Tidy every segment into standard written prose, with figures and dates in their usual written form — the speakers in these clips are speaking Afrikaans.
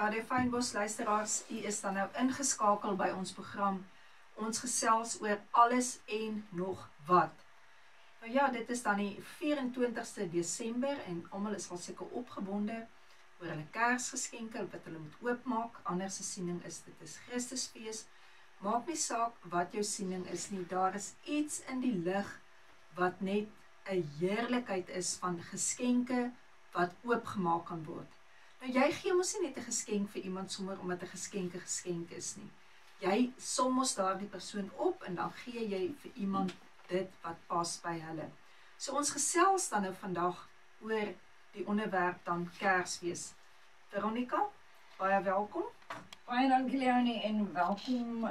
Radio Fynbos luisteraars, u is dan nou ingeskakel by ons program. Ons gesels oor alles en nog wat. Nou ja, dit is dan die 24ste Desember en almal is al seker opgebonde oor hulle Kersgeskenke wat hulle moet oopmaak. Ander se siening is dit is Christusfees. Maak nie saak wat jou siening is nie, daar is iets in die lig wat net 'n heerlikheid is van geskenke wat oopgemaak kan word. Nou jy gee mos nie net 'n geskenk vir iemand sommer omdat 'n geskenk 'n geskenk is nie. Jy som mos daardie persoon op en dan gee jy vir iemand dit wat pas by hulle. So ons gesels dan nou vandag oor die onderwerp dan Kersfees. Veronica, baie welkom. Baie dankie Leonie en welkom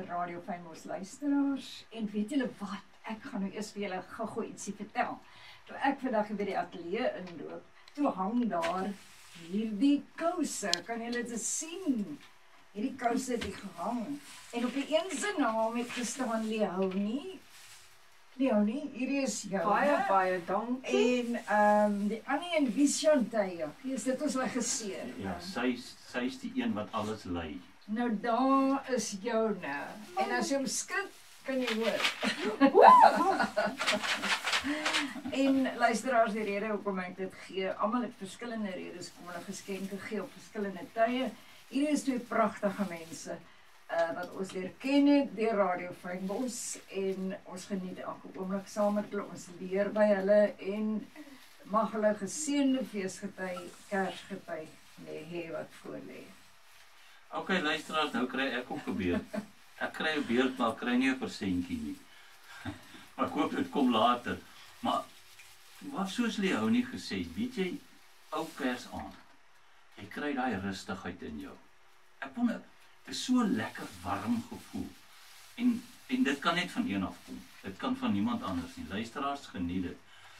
Radio Fynbos luisteraars. En weet julle wat? Ek gaan nou eers vir julle gou ietsie vertel. Toe ek vandag by die ateljee inloop, toe hang daar hierdie kouse. Kan julle dit sien? Hierdie kouse het gehang. En op die een se naam het gestaan Leonie. Leonie, hierdie is jou. Baie dankie. En die ander een Chantal. Hier is dit ons al gesê. Ja, sy is die een wat alles lei. Nou daar is joune. En as jy hom skud, kan jy hoor. En luisteraars, die rede hoekom ek dit gee, almal het verskillende redes kom hulle geskenke gee op verskillende tye. Hier is twee pragtige mense wat ons leer ken het deur Radio Fynbos en ons geniet elke oomblik saam met hulle, ons leer by hulle en mag hulle geseënde feesgety, Kersgety hê wat voor lê. Ok, luisteraars, nou kry ek ook 'n beurt. Ek kry 'n beurt, maar ek kry nie 'n persentjie nie. Maar ek hoop dit kom later. Maar wat soos Leonie gesê, weet jy, ou Kersaand, jy kry daai rustigheid in jou. Ek wonder, dit is so lekker warm gevoel. En dit kan net van een af kom. Dit kan van niemand anders nie. Luisteraars, geniet dit.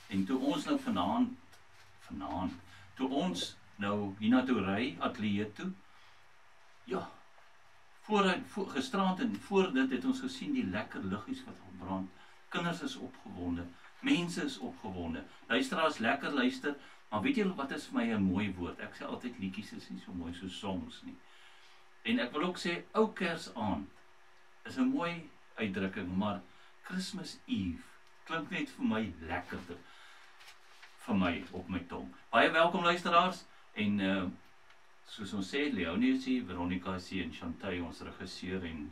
En toe ons nou vanaand, toe ons nou hiernatoe ry, ateljee toe, ja, gisterand en voor dit het ons gesien die lekker liggies wat brand. Kinders is opgewonde, mense is opgewonde. Luisteraars, lekker luister, maar weet julle wat is vir my 'n mooi woord? Ek sê altyd liedjies is nie so mooi so songs nie. En ek wil ook sê, ou Kersaand is 'n mooi uitdrukking, maar Christmas Eve klink net vir my lekkerder vir my op my tong. Baie welkom luisteraars en soos ons sê, Leonie is hier, Veronica is hier en Chantal, ons regisseur en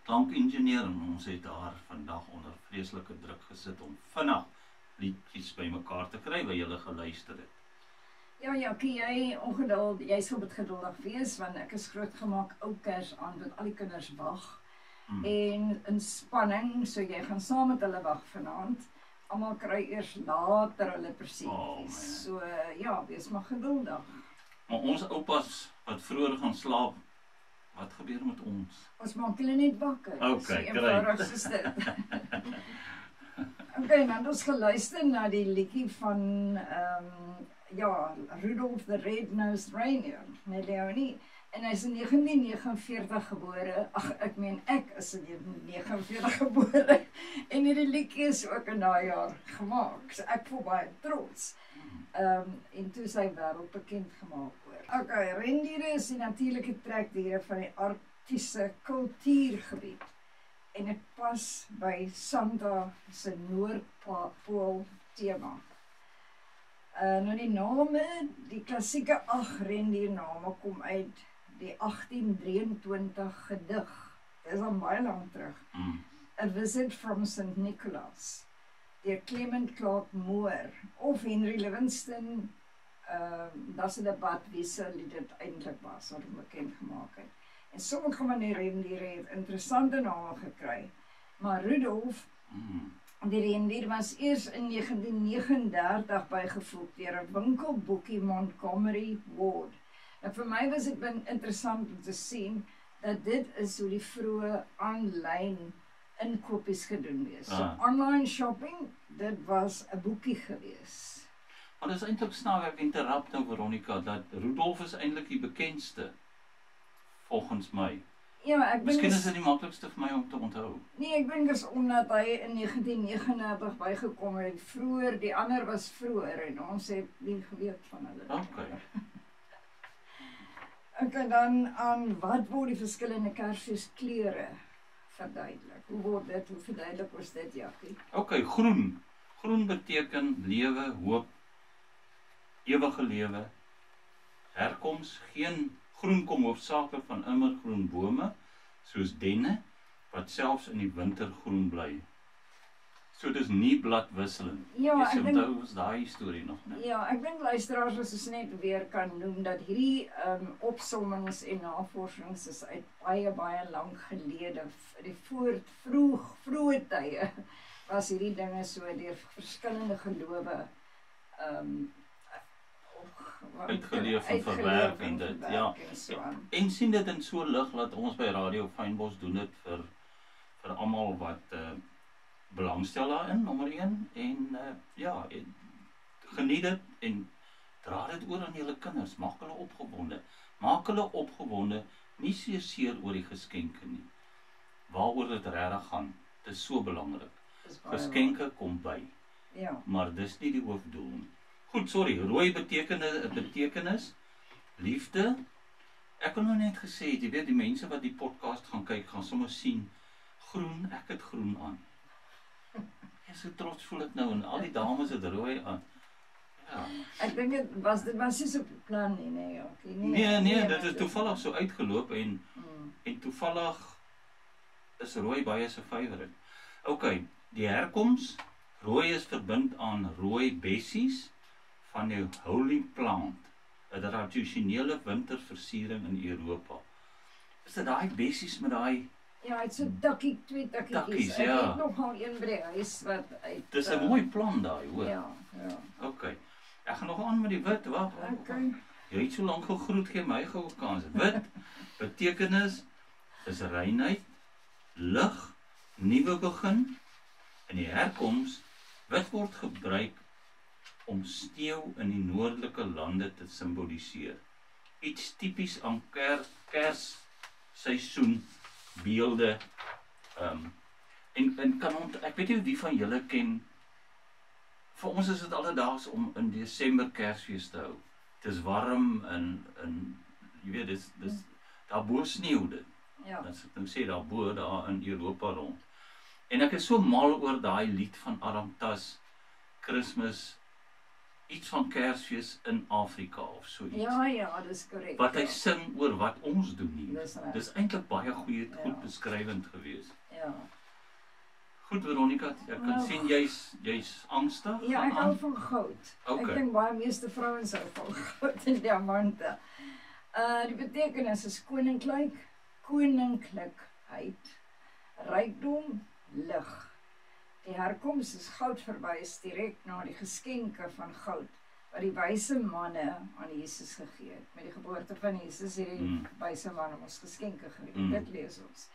klankingenieur en ons het daar vandag onder vreeslike druk gesit om vinnig liedjies by mekaar te kry wat julle geluister het. Ja, Jackie, jy sal met geduldig wees, want ek is grootgemaak ou Kersaand, dat al die kinders wag. En in spanning, so jy gaan saam met hulle wag vanaand. Almal kry eers later hulle persentjies. So ja, wees maar geduldig. Maar ons oupas wat vroeër gaan slaap, wat gebeur met ons? Ons maak hulle net wakker. Okay, so eenvoudig soos dit. Okay, dan ons geluister na die liedjie van Rudolph the Red-Nosed Reindeer, met Leonie. En hy is in 1949 gebore. Ek is in 1949 gebore. En hierdie liedjie is ook in daai jaar gemaak. So ek voel baie trots. En toe sy wêreld bekend gemaak word. Okay, rendiere is die natuurlike trekdiere van die Arktiese kultuurgebied. En dit pas by Santa se Noordpool tema. Nou die name, die klassieke 8 rendiername kom uit die 1823 gedig. Dit is al baie lank terug. A Visit from St. Nicholas, deur Clement Clarke Moore of Henry Livingston. Dat is 'n debat wie se lied dit eintlik was wat hom bekend gemaak het. En sommige van die rendiere het interessante name gekry. Maar Rudolf, die rendier was eers in 1939 bygevoeg deur 'n winkelboekie Montgomery Ward. En vir my was dit interessant om te sien dat dit is hoe die vroeë aanlyn inkopies gedoen wees. So online shopping, dit was 'n boekie gewees. Maar dit is eintlik snaaks, ek interrupt nou Veronica, dat Rudolf is eintlik die bekendste, volgens my. Ja, Miskien is dit die maklikste vir my om te onthou. Nee, ek dink is omdat hy in 1939 bygekom het. Vroeër, die ander was vroeër en ons het nie geweet van hulle. Okay. Okay, dan aan wat word die verskillende Kersfeeskleure verduidelik? Hoe word dit, hoe verduidelik ons dit, Jackie? Okay, groen. Groen beteken lewe, hoop, ewige lewe, herkoms, groen kom hoofsaaklik van immergroen bome, soos denne, wat selfs in die winter groen bly. So dis nie bladwisseling. Ja, Jy ek onthou dink ons daai storie nog, né? ja, ek dink luisteraars as ons net weer kan noem dat hierdie opsommings en navorsings is uit baie lank gelede, die vroeë tye was hierdie dinge so deur verskillende gelowe Uitgeleef en verwerk en dit, ja. en so aan. En sien dit in so lig dat ons by Radio Fynbos doen dit vir almal wat belangstel daarin, nommer 1 en ja, en geniet dit en dra dit oor aan julle kinders, maak hulle opgewonde, nie seer oor die geskenke nie. Waaroor dit regtig gaan, dit is so belangrik. Geskenke kom by, Ja. maar dis nie die hoofdoel nie. Goed, sorry, rooi betekenis, liefde. Ek wil nou net gesê, jy weet die mense wat die podcast gaan kyk, gaan sommer sien, groen, ek het groen aan. Ja, so trots voel ek nou, en al die dames het rooi aan. Ja. Ek dink dit was nie so beplan nie, nee, Jackie. Nee, dit is toevallig so uitgeloop en toevallig is rooi baie se favourite. Okay, die herkoms, rooi is verbind aan rooi bessies van die holy plant, 'n tradisionele winterversiering in Europa. Is dit daai bessies met daai Ja, het so twee takkies. Takkies, Ek ja. het nog al een by die huis wat uit... Dis 'n mooi plant daai, hoor. Ja. Okay. Ek gaan nog aan met die wit, wag. Okay. Jy het so lank gegroet, gee my gou 'n kans. Wit betekenis is reinheid, lig, nuwe begin. In die herkoms, wit word gebruik om sneeu in die noordelike lande te simboliseer. Iets tipies aan Kersseisoen beelde. En kan ek weet nie wie van julle ken, vir ons is dit alledaags om in Desember Kersfees te hou. Het is warm en jy weet, dis daarbo sneeu dit. Ja. Dan ek nou sê daarbo daar in Europa rond. En ek is so mal oor daai lied van Aram Tas, Kersfees, iets van Kersfees in Afrika of so iets. Ja, dis korrek. Wat hy sing oor wat ons doen hier. Dis reg. Dis eintlik baie goed Ja. beskrywend geweest. Ja. Goed Veronica, ek kan sien jy's angstig. Ja, ek hou van goud. Okay. Ek dink baie meeste vrouens hou van goud en diamante. Die betekenis is koninklikheid, rykdom, lig. Die herkoms is goud verwys direk na die geskenke van goud wat die wyse manne aan Jesus gegee het. Met die geboorte van Jesus het die wyse manne ons geskenke gegee. Dit lees ons.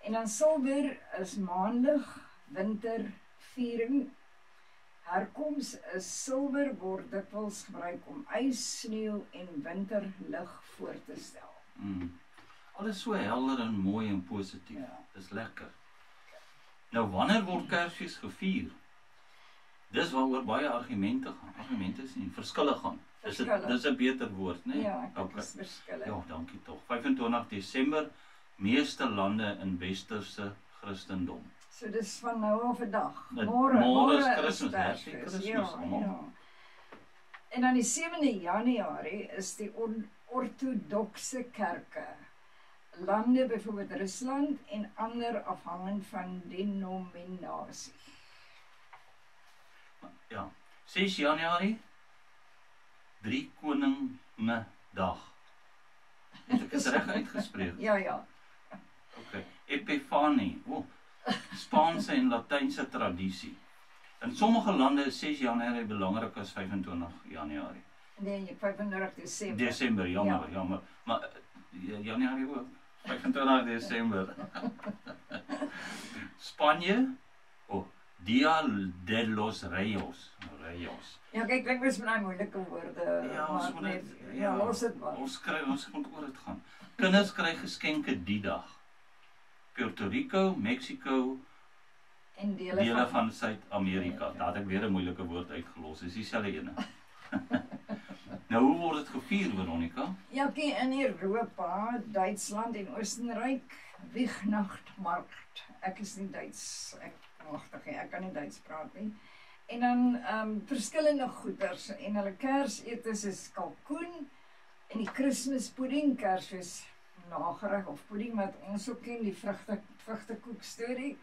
En dan silwer is maanlig, winterviering. Herkoms is silwer word dikwels gebruik om ys, sneeu en winterlig voor te stel. Alles so helder en mooi en positief. Ja. Dis lekker. Nou wanneer word Kersfees gevier? Dis waaroor baie argumente gaan. Argumente is nie verskille gaan. Dis 'n beter woord, né? Ja, dit is verskille. Ja, dankie tog. 25 Desember, meeste lande in westerse Christendom. So dis van nou af 'n dag. Môre is Kersfees, Kersfees. ja. Ja. En dan die 7de Januarie is die ortodokse kerke. Lande, byvoorbeeld Rusland en ander afhangend van denominasie. Ja, 6 Januarie, 3 Koninge Dag. Het ek dit reg uitgespreek? Ja. Okay. Epifanie, Spaanse en Latynse tradisie. In sommige lande is 6 Januarie belangrik as 25 Januarie. Nee, 25 Desember. Desember, jammer. Maar Januarie ook. 25 Desember. Spanje, Dia de los Reyes. Ja, kyk, ek was met daai moeilike woorde. Ja, ons moet net, los dit maar. Ons moet oor dit gaan. Kinders kry geskenke die dag. Puerto Rico, Mexico en dele van Suid-Amerika. Daar het ek weer 'n moeilike woord uitgelos. Dis dieselfde ene. Nou hoe word dit gevier, Veronica? Jakkie in Europa, Duitsland en Oostenryk, Weihnachtmarkt. Ek is nie Duits, ek kan nie Duits praat nie. En dan verskillende goeders en hulle Kersetes is kalkoen en die Kerspudding, Kersfees nagereg of pudding wat ons ook ken, die vrugtekoek storie.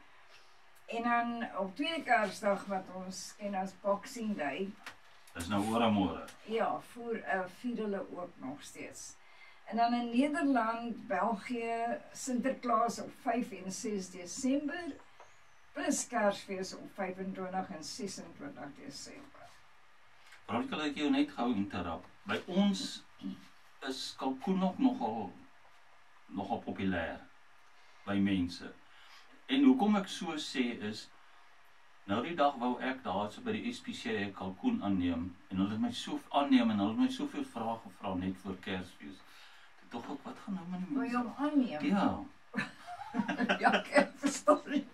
En dan op tweede Kersdag wat ons ken as Boxing Day. Dis nou môre. Ja, vier hulle ook nog steeds. En dan in Nederland, België, Sinterklaas op 5 en 6 Desember, plus Kersfees op 25 en 26 Desember. Veronica, ek jou net gou interrupt. By ons is kalkoen ook nogal populêr by mense. En hoekom ek so sê is, nou die dag wou ek daar so by die SPCA kalkoen aanneem en hulle het my soveel vrae gevra net voor Kersfees. Ek dink ook, wat gaan nou met die Wil mense? jy hom aanneem? Ja. Ja, ek verstaan nie.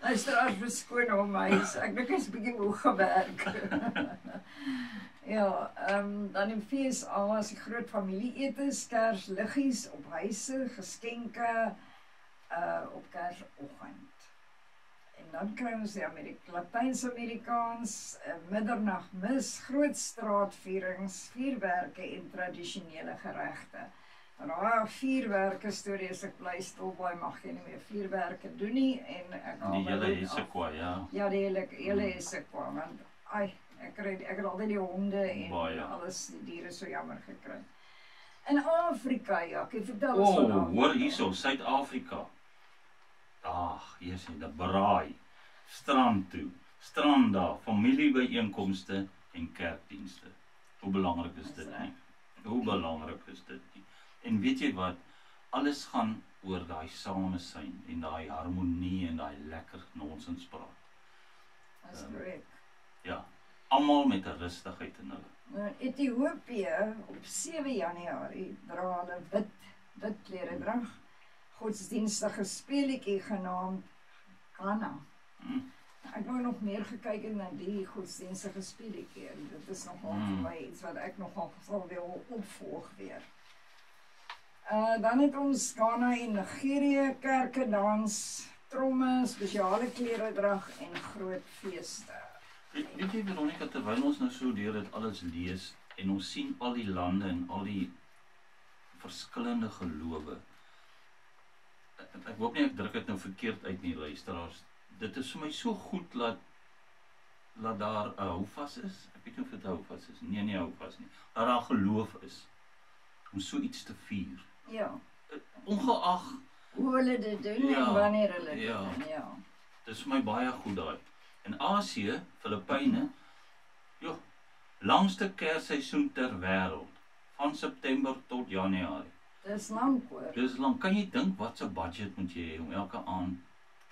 Luisteraars verskoon hom, ek dink hy's 'n bietjie moeg gewerk. Ja, dan in FSA is die groot familie-etes, Kersliggies op huise, geskenke op Kersoggend. En dan kry ons die Latyns-Amerikaans, middernagmis, groot straatvierings, vuurwerke en tradisionele geregte. Nou, vuurwerke stories, ek bly stil by, mag jy nie meer vuurwerke doen nie, en ek Die hele Hesekwa, ja. Ja, die hele Hesekwa, want ek het altyd die honde en alles, die diere so jammer gekry. In Afrika, Jakkie, vertel ons van Afrika. Hoor hierso, Suid-Afrika. Ag, hier sien die braai, strand toe, stranda, familiebyeenkomste en kerkdienste. Hoe belangrik is dit nie? Hoe belangrik is dit nie? En weet jy wat, alles gaan oor daai samesyn en daai harmonie en daai lekker nonsens praat. Dis korrek. Ja, almal met 'n rustigheid in hulle. Nou in Ethiopië op 7 Januarie dra hulle wit klere drag, godsdienstige speletjie genaamd Kana. Ek wou nog meer gekyk het na die godsdienstige speletjie. Dit is nogal vir my iets wat ek nogal sal wil opvolg weer. Dan het ons Ghana en Nigerië, kerke, dans, tromme, spesiale klere drag en groot feeste. Weet jy, Veronica, terwyl ons nou so deur dit alles lees en ons sien al die lande en al die verskillende gelowe. Ek hoop nie ek druk dit nou verkeerd uit nie, luisteraars. Dit is vir my so goed dat daar 'n houvas is. Ek weet nie of dit 'n houvas is. Nee, houvas nie. Dat daar geloof is om so iets te vier. Ja. Ongeag hoe hulle dit doen en wanneer hulle dit doen. Ja. Dit is vir my baie goed daai. In Asië, Filippyne, langste kersseisoen ter wêreld, van September tot Januarie. Dis lank hoor. Dis lank. Kan jy dink wat se budget moet jy hê om elke aand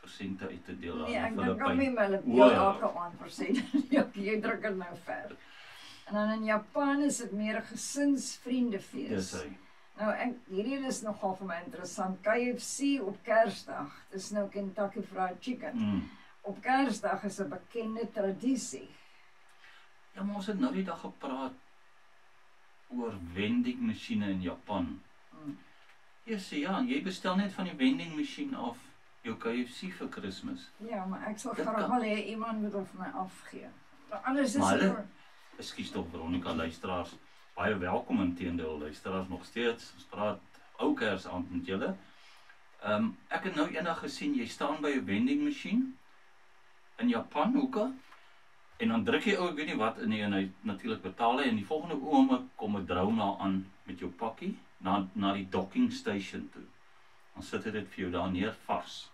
persente uit te deel aan Filippyne? Filippyne? Ek kan nie hulle elke aand persente. Jy druk dit nou ver. En dan in Japan is dit meer 'n gesinsvriendefees. Dis hy. Nou hierdie is nogal vir my interessant. KFC op Kersdag. Dis nou Kentucky Fried Chicken. Op Kersdag is 'n bekende tradisie. Ja, maar ons het nou die dag gepraat oor vending masjiene in Japan. Ja, jy bestel net van die vending masjien af jou KFC vir Kersfees. Ja, maar ek sal graag wil hê iemand moet hom vir my afgee. Anders is dit Ekskuus tog, Veronica, luisteraars, baie welkom inteendeel, luisteraars nog steeds. Ons praat ou Kersaand met julle. Ek het nou eendag gesien jy staan by 'n vending masjien in Japan, hoeke. En dan druk jy ek weet nie wat in en hy natuurlik betaal en die volgende oomblik kom 'n drone aan met jou pakkie na die docking station toe. Dan sit hy dit vir jou daar neer vars.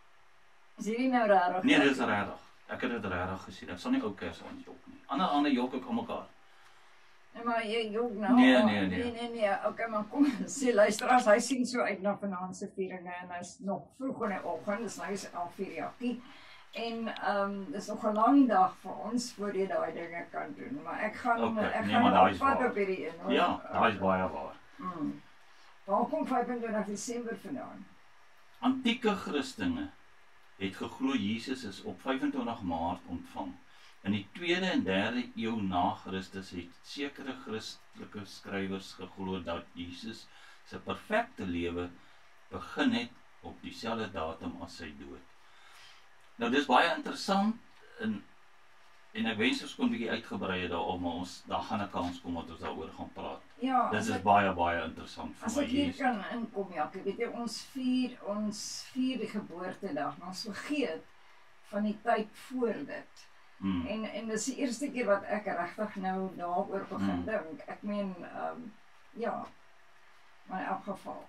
Is hierdie nou regtig? Nee, dit is regtig. Ek het dit regtig gesien. Ek sal nie ou Kersaand jok nie. Ander jok ook almekaar. Nee, maar jy jok nou. Nee. Okay, maar kom sê luisteraars, hy sien so uit na vanaand se vieringe en hy's nog vroeg in die oggend, dis nou is 4 Jakkie. En dis nog 'n lang dag vir ons voor jy daai dinge kan doen, maar ek gaan op pad op hierdie een. Ja, daai is baie waar. Waar kom 25 Desember vandaan? Antieke Christene het geglo Jesus is op 25 Maart ontvang. In die 2de en 3de eeu na Christus het sekere Christelike skrywers geglo dat Jesus se perfekte lewe begin het op dieselfde datum as sy dood. Nou dis baie interessant en ek wens ons kon 'n bietjie uitgebrei het daaroor, maar daar gaan 'n kans kom dat ons daaroor gaan praat. Ja, Dit is baie interessant vir as my ek hier hier. kan inkom, ja, weet jy, ons vier die geboortedag, maar ons vergeet van die tyd voor dit. En dis die eerste keer wat ek regtig nou daaroor begin dink. Ek meen, ja, maar in elk geval.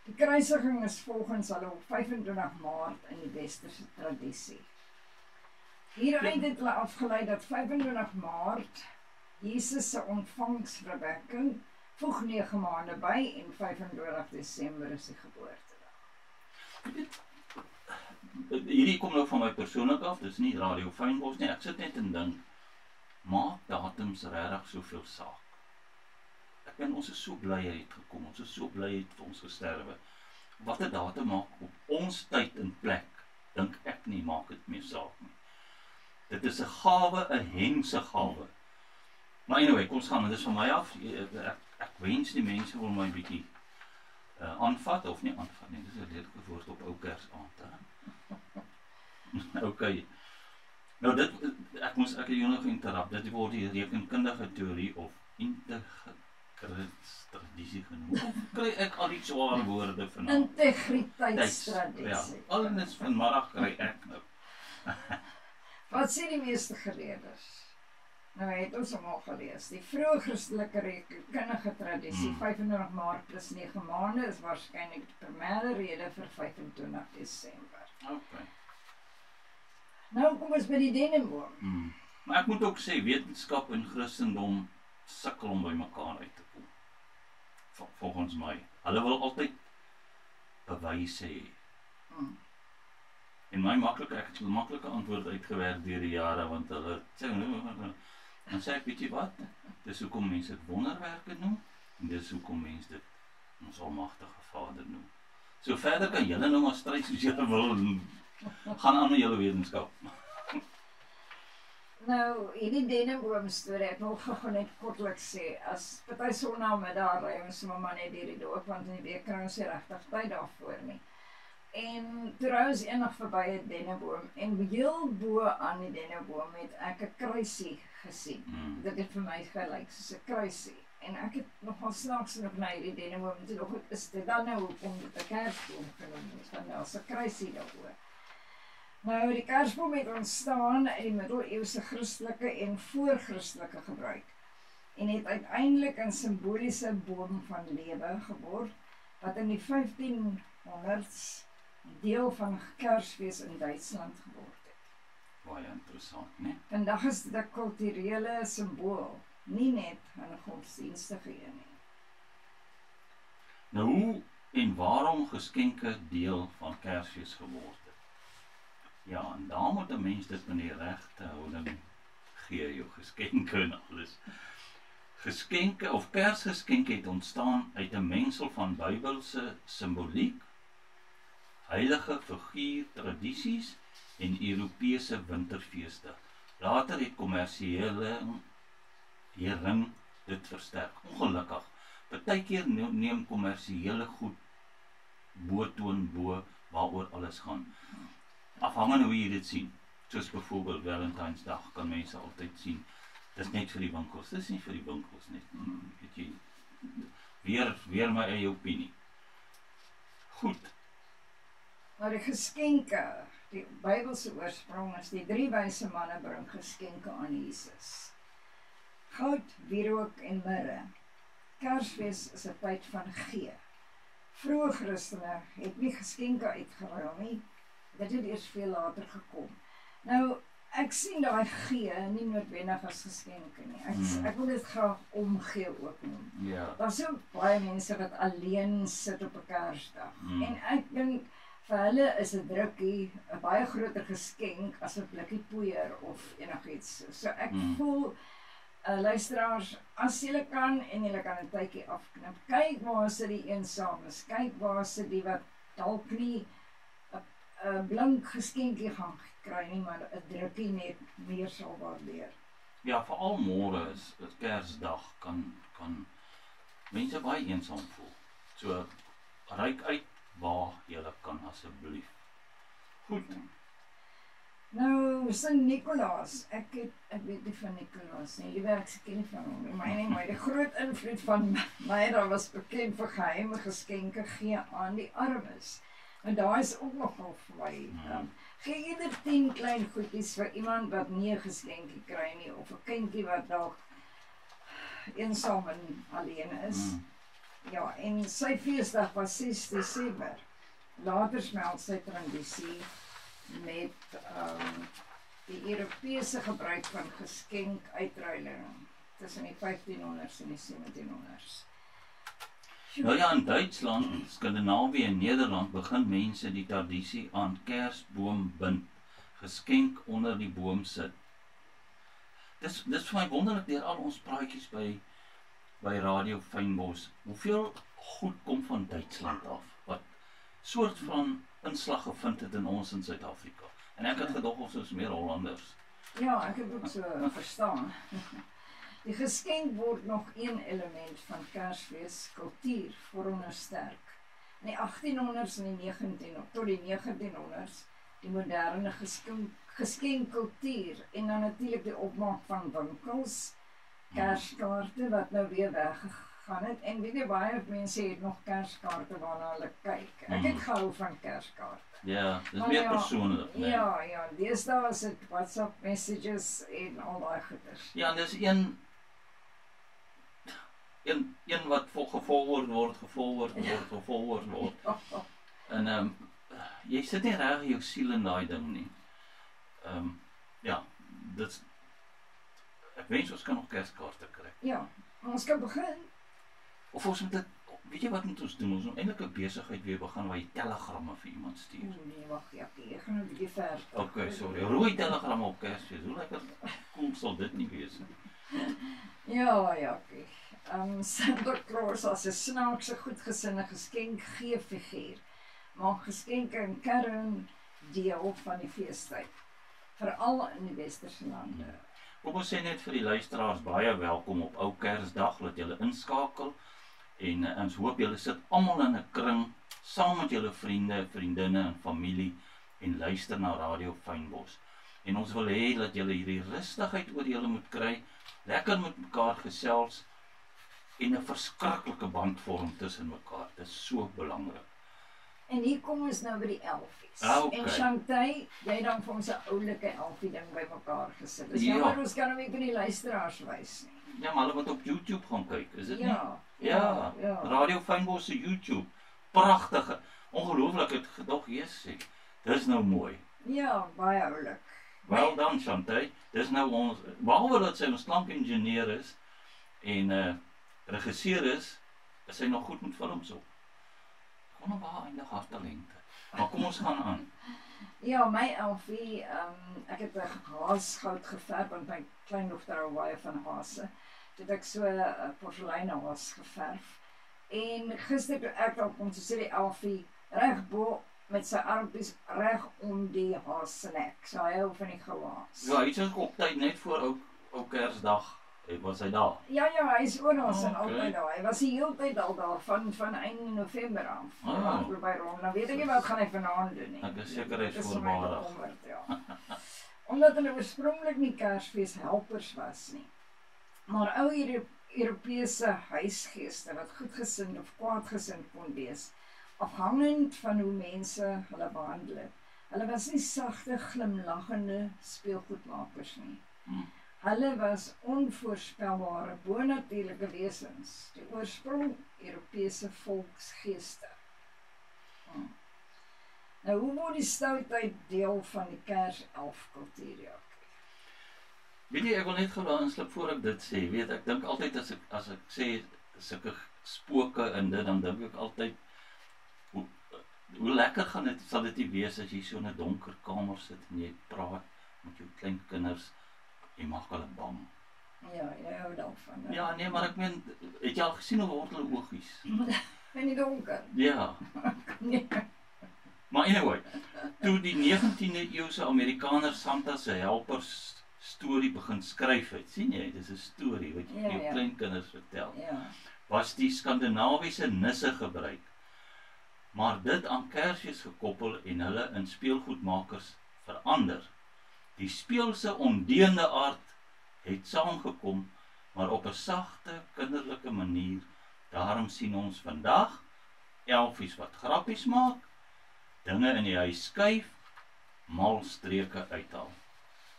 Die kruisiging is volgens hulle op 25 Maart in die westerse tradisie. Hieruit het hulle afgelei dat 25 Maart Jesus se ontvangsverwekking voeg 9 maande by en 25 Desember is die geboortedag. Hierdie kom nou van my persoonlik af, dis nie Radio Fynbos nie. Ek sit net en dink, maak datums regtig soveel saak. Ek ben ons is so bly hy het gekom, ons is so bly hy het vir ons gesterwe. Wat 'n datum maak op ons tyd en plek, dink ek nie maak dit meer saak nie. Dit is 'n gawe, 'n hemse gawe. Maar anyway, kom ons gaan, dit is van my af. Ek wens die mense wil my bietjie aanvat of nie aanvat nie. Dis 'n lelike woord op ou Kersaand, hè. Okay. Nou dit ek het jou nog interrupt. Dit word die rekenkundige teorie of integriteitstradisie genoem. Of kry ek al die sware woorde vanaand? Integriteitstradisie. Ja, alles vanmiddag kry ek nou. Wat sê die meeste geleerdes? Nou het ons hom al gelees. Die vroeë Christelike rekenkundige tradisie, 25 Maart plus 9 maande, is waarskynlik die primêre rede vir 25 Desember. Okay. Nou kom ons by die denneboom. Maar ek moet ook sê, wetenskap en Christendom sukkel om by mekaar uit te kom. Volgens my. Hulle wil altyd bewyse hê. En ek het 'n maklike antwoord uitgewerk deur die jare, want hulle sê, dan sê ek, weet jy wat, dis hoekom mense dit wonderwerke noem, en dis hoekom mense dit ons almagtige Vader noem. So verder kan julle nou maar stry soos julle wil, gaan aan met julle wetenskap. Nou, hierdie denneboom storie, ek wil gou net kortlik sê, as party sonnamiddag ry ons maar net deur die dorp, want in die week kry ons nie regtig tyd daarvoor nie. En toe ry ons eendag verby 'n denneboom en heel bo aan die denneboom het ek 'n kruisie gesien. Dit het vir my gelyk soos 'n kruisie. En ek het nogal snaaks nog na hierdie denneboom toe nog is dit dan nou hoekom dit 'n kersboom genoem is, want nou is 'n kruisie daaroor. Nou, die kersboom het ontstaan in die middeleeuse Christelike en voorchristelike gebruik en het uiteindelik 'n simboliese boom van lewe geword, wat in die 1500s deel van Kersfees in Duitsland geword het. Baie interessant, né? Vandag is dit 'n kulturele simbool, nie net 'n godsdienstige een nie. Nou hoe en waarom geskenke deel van Kersfees geword het? Ja, en daar moet 'n mens dit in die regte houding gee, jou geskenke en alles. Geskenke of Kersgeskenke het ontstaan uit 'n mengsel van Bybelse simboliek, heilige figuur tradisies en Europese winterfeeste. Later het kommersiële hering dit versterk. Ongelukkig. Partykeer neem kommersiële goed botoon bo waaroor alles gaan. Afhangende hoe jy dit sien. Soos byvoorbeeld Valentynsdag kan mense altyd sien. Dis net vir die winkels. Dis nie vir die winkels net. Weet jy. Weer my eie opinie. Goed. Maar die geskenke, die Bybelse oorsprong is die 3 wyse manne bring geskenke aan Jesus. Goud, wierook en mirre. Kersfees is 'n tyd van gee. Vroeë Christene het nie geskenke uitgeruil nie. Dit het eers veel later gekom. Nou, ek sien daai gee nie noodwendig as geskenke nie. Ek wil dit graag omgee ook noem. Ja. Daar's so baie mense wat alleen sit op 'n Kersdag. En ek dink vir hulle is 'n drukkie 'n baie groter geskenk as 'n blikkie poeier of enigiets. So ek voel luisteraars, as julle kan en julle kan 'n tydjie afknip, kyk waar sit die eensaames, kyk waar sit die wat dalk nie 'n blink geskenkie gaan kry nie, maar 'n drukkie net meer sal waardeer. Ja, veral môre is Kersdag kan mense baie eensaam voel. So reik uit waar jy kan asseblief. Goed. Nou, Sint Nicolaas, ek weet nie van Nicolaas nie, liewe ek ken nie van hom nie, maar die groot invloed van my, daar was bekend vir geheime geskenke gee aan die armes. En daar is ook nogal vir my, gee eerder 10 klein goedjies vir iemand wat nie 'n geskenkie kry nie, of 'n kindjie wat dalk eensaam en alleen is. Ja, en sy feesdag was 6 Desember. Later smelt sy tradisie met die Europese gebruik van geskenkuitruiling tussen die 1500s en die 1700s. Nou ja, in Duitsland, Skandinawië en Nederland begin mense die tradisie aan Kersboom bind, geskenk onder die boom sit. Dis vir my wonderlik deur al ons praatjies by Radio Fynbos, hoeveel goed kom van Duitsland af, wat soort van inslag gevind het in ons in Suid-Afrika. En ek het gedog ons is meer Hollanders. Ja, ek het ook so verstaan. Die geskenk word nog een element van Kersfees kultuur verondersterk. In die 1800s en tot die 1900s, die moderne geskenkkultuur en dan natuurlik die opmaak van winkels, kerskaarte wat nou weer weggegaan het. En weet jy, baie mense het nog kerskaarte waarna hulle kyk. Ek het gehou van kerskaarte. Ja, dis meer persoonlik. Nee. Ja, deesdae is dit WhatsApp messages en al daai goeders. Ja, en dis een wat gevolg word. En jy sit nie reg jou siel in daai ding nie. Ja, ek wens ons kan nog kerskaarte kry. Ja, ons kan begin. Of ons moet dit, weet jy wat moet ons doen? Ons moet eintlik 'n besigheid weer begin waar jy telegramme vir iemand stuur. Nee, wag, ek gaan 'n bietjie ver. Okay, sorry. Rooi telegramme op Kersfees. Hoe lekker cool sal dit nie wees nie? Ja, okay. Santa Claus as 'n snaakse goedgesinne geskenkgeefiguur maak geskenke in kern deel van die feestyd, veral in die westerse lande. Kom ons sê net vir die luisteraars baie welkom op Ou Kersdag, dat julle inskakel en ons hoop julle sit almal in 'n kring saam met julle vriende, vriendinne en familie en luister na Radio Fynbos. En ons wil hê dat julle hierdie rustigheid oor julle moet kry, lekker met mekaar gesels en 'n verskriklike band vorm tussen mekaar. Dit is so belangrik. En hier kom ons nou by die elfies. Okay. En Chantay, jy dan vir ons 'n oulike elfie ding bymekaar gesit. Dis Ja. jammer ons kan hom nie vir die luisteraars wys nie. Ja, maar hulle moet op YouTube gaan kyk, is dit nie? Ja. Radio Fynbos se YouTube. Pragtige. Ongelooflik, het gedog, Jesus. Dis nou mooi. Ja, baie oulik. Wel dan, Chantay. Dis nou ons, behalwe dat sy ons klankingenieur is en regisseur is sy nog goed met films op. Wonder waar eindig haar talente. Maar kom ons gaan aan. Ja, my elfie, ek het 'n haasgoud geverf, want my kleindogter hou baie van hase. Toe het ek so 'n porseleine-haas geverf. En gister toe ek daar kom, sê die elfie reg bo met sy armpies reg om die haas se nek. So hy hou van die goue haas. Ja, hy is ook op tyd net voor ou Kersdag. Was hy daar? Ja, hy is oor ons en Okay. altyd daar. Hy was die hele tyd al daar van einde November af. Oh. By rond. Nou weet ek nie wat gaan hy vanaand doen nie. Ek is seker hy is Dis vir my voorbarig. bekommerd, ja. Omdat hulle oorspronklik nie Kersfees helpers was nie. Maar ou Europese huisgeeste wat goedgesind of kwaadgesind kon wees, afhangend van hoe mense hulle behandel het. Hulle was nie sagte, glimlaggende speelgoedmakers nie. Hulle was onvoorspelbare, bonatuurlike wesens, die oorsprong Europese volksgeeste. Nou, hoe word die stoutheid deel van die Kerself-kultuur, Jackie? Weet jy, ek wil net gou daar inslip voor ek dit sê. Weet, ek dink altyd as ek sê sulke spooke in dit, dan dink ek altyd hoe lekker sal dit nie wees as jy so in 'n donker kamer sit en jy praat met jou klein kinders en maak hulle bang. Ja, jy hou daarvan. Ja, nee, maar ek meen, het jy al gesien hoe word hulle oogies? In die donker. Ja. Nee. Maar anyway, toe die 19de eeuse Amerikaner Santa se helpers storie begin skryf het, sien jy, dis 'n storie wat jy Ja, jou ja. kleinkinders vertel, Ja. was die Skandinawiese nisse gebruik, maar dit aan Kersfees gekoppel en hulle in speelgoedmakers verander. Die speelse ondeende aard het saamgekom, maar op 'n sagte, kinderlike manier. Daarom sien ons vandag elfies wat grappies maak, dinge in die huis skuif, malstreke uithaal.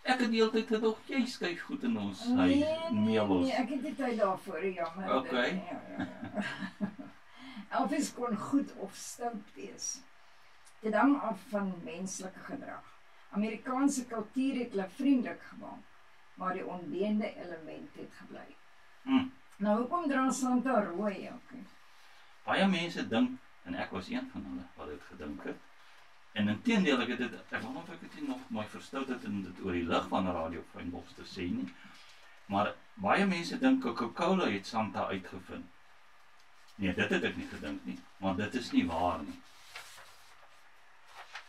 Ek het die hele tyd gedog, jy skuif goed in ons huis, meubels. Nee, ek het nie tyd daarvoor, jammer. Okay. Ja. Elfies kon goed of stout wees. Dit hang af van menslike gedrag. Amerikaanse kultuur het hulle vriendelik gemaak, maar die ondeende element het gebly. Nou, hoekom dra Santa rooi? Okay. Baie mense dink, en ek was een van hulle wat dit gedink het, en inteendeel ek wonder of ek dit nog my verstout het en dit oor die lig van Radio Fynbos te sê nie, maar baie mense dink Coca-Cola het Santa uitgevind. Nee, dit het ek nie gedink nie, maar dit is nie waar nie.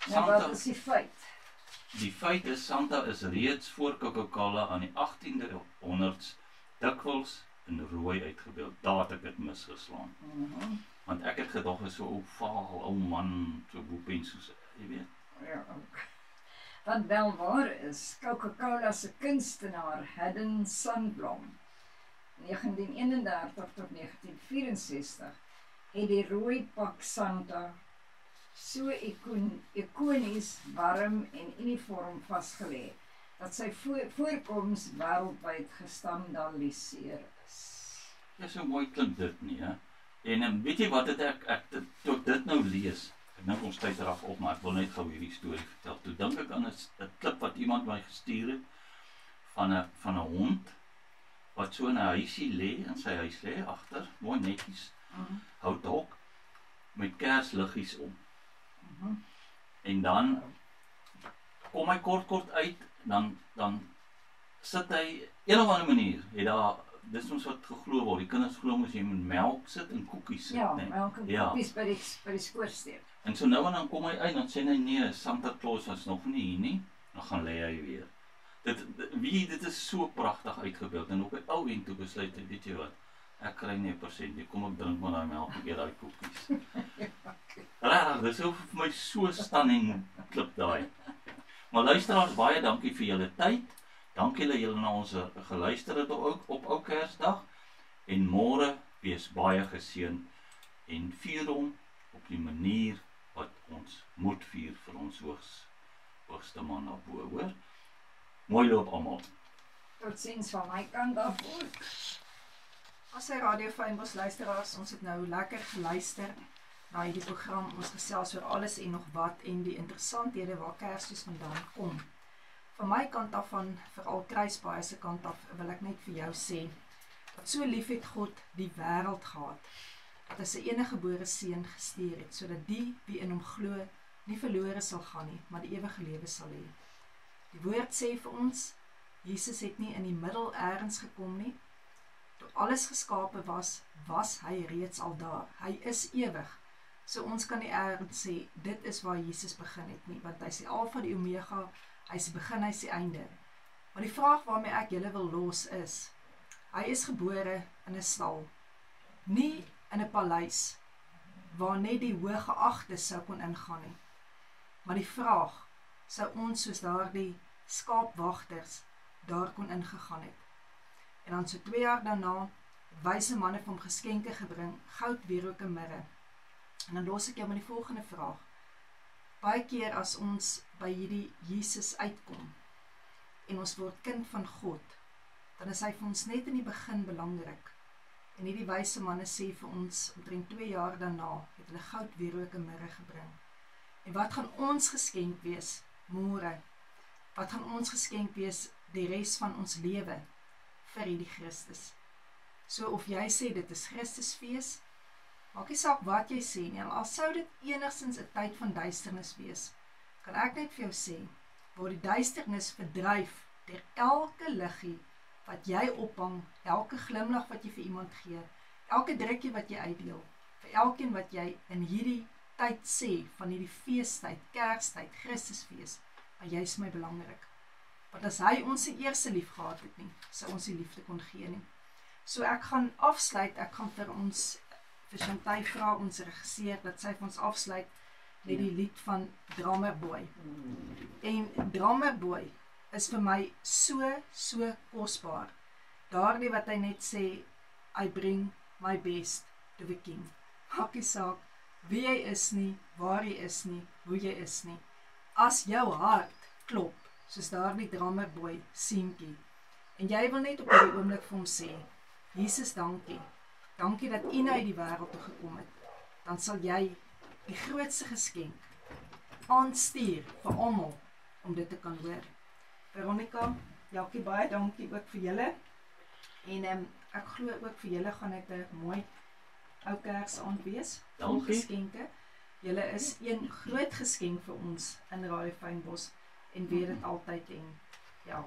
Nou, wat is die feit? Die feit is, Santa is reeds voor Coca-Cola aan die 1800s dikwels in rooi uitgebeeld. Daar het ek dit misgeslaan. Want ek het gedog is so vaal, ou man, so boepien soos, jy weet. Ja, ook. Wat wel waar is, Coca-Cola se kunstenaar Haddon Sundblom, 1931 tot 1964, het die rooi pak Santa so ikonies, warm en uniform vasgelê, dat sy voorkoms wêreldwyd gestandaardiseer is. Ja, so mooi klink dit nie, hè? En weet jy wat het toe ek dit nou lees, ek dink ons tyd raf op, maar ek wil net gou hierdie storie vertel. Toe dink ek aan 'n klip wat iemand my gestuur het, van 'n hond, wat so in 'n huisie lê, in sy huis lê, agter, mooi netjies, houthok, met kersliggies om. En dan kom hy kort uit, dan sit hy, een of ander manier, het daar, dis ons wat geglo word, die kinders glo mos jy moet melk sit en koekies sit, Ja, nee. melk en koekies by die skoorsteen. En so nou en dan kom hy uit, dan sê hy, nee, Santa Claus was nog nie hier nie, dan gaan lê hy weer. Dit is so pragtig uitgebeeld, en op die ou end toe besluit hy, weet jy wat, ek kry nie 1%, nie, kom ek drink maar daai melk en eet daai koekies. Rarig, dis vir my so stunning klip daai. Maar luisteraars, baie dankie vir julle tyd. Dankie dat julle na ons geluister het op ou Kersdag. En môre wees baie geseën en vier hom op die manier wat ons moet vier vir ons hoogste man daarbo, hoor. Mooi loop almal. Totsiens van my kant af ook. As hy Radio Fynbos luisteraars, ons het nou lekker geluister na hierdie program, ons gesels oor alles en nog wat en die interessanthede waar Kersfees vandaan kom. Van my kant af, van veral Kruisbaai se kant af, wil ek net vir jou sê, dat so lief het God die wêreld gehad, dat hy sy eniggebore seun gestuur het, sodat die wie in hom glo, nie verlore sal gaan nie, maar die ewige lewe sal hê. Die woord sê vir ons, Jesus het nie in die middel ergens gekom nie. Toe alles geskape was hy reeds al daar. Hy is ewig. So ons kan nie ergens sê, dit is waar Jesus begin het nie, want hy is die Alfa, die Omega, hy is die begin, hy is die einde. Maar die vraag waarmee ek julle wil los is, hy is gebore in 'n stal, nie in 'n paleis, waar net die hooggeagtes sou kon ingaan nie. Maar die vraag, sou ons soos daardie skaapwagters daar kon ingegaan het. En dan so 2 jaar daarna, wyse manne vir hom geskenke gebring, goud, wierook en mirre. En dan los ek jou met die volgende vraag. Baie keer as ons by hierdie Jesus uitkom, en ons word kind van God, dan is hy vir ons net in die begin belangrik. En hierdie wyse manne sê vir ons, omtrent 2 jaar daarna, het hulle goud, wierook en mirre gebring. En wat gaan ons geskenk wees môre? Wat gaan ons geskenk wees die res van ons lewe vir hierdie Christus? So of jy sê dit is Christusfees, maak nie saak wat jy sê nie, al sou dit enigstens 'n tyd van duisternis wees, kan ek net vir jou sê, word die duisternis verdryf deur elke liggie wat jy ophang, elke glimlag wat jy vir iemand gee, elke drukkie wat jy uitdeel, vir elkeen wat jy in hierdie tyd sê, van hierdie feestyd, Kerstyd, Christusfees, maar jy is my belangrik. Want as hy ons se eerste lief gehad het nie, sou ons die liefde kon gee nie. So ek gaan afsluit, ek gaan vir Chantay vra, ons regisseur, dat sy vir ons afsluit met die lied van Drummer Boy. En Drummer Boy is vir my so kosbaar. Daardie wat hy net sê, I bring my best to the king. Maak nie saak wie jy is nie, waar jy is nie, hoe jy is nie. As jou hart klop, soos daardie Drummer Boy seentjie, en jy wil net op die oomblik vir hom sê, Jesus, dankie. Dankie dat U uit die wêreld toe gekom het. Dan sal jy die grootste geskenk aanstuur vir almal om dit te kan hoor. Veronica, Jackie, baie dankie ook vir julle. En ek glo ook vir julle gaan dit 'n mooi ou Kersaand wees. Vol geskenke. Julle is een groot geskenk vir ons in Radio Fynbos en weet dit altyd en ja,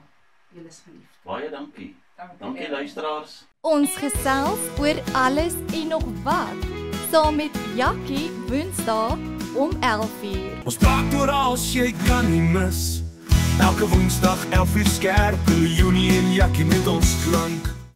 julle is geliefd. Baie dankie. Dankie luisteraars. Ons gesels oor alles en nog wat, saam met Jackie Woensdae om 11:00. Ons praat oor als jy kan nie mis. Elke Woensdag 11:00 skerp, Leonie en Jackie met ons klank.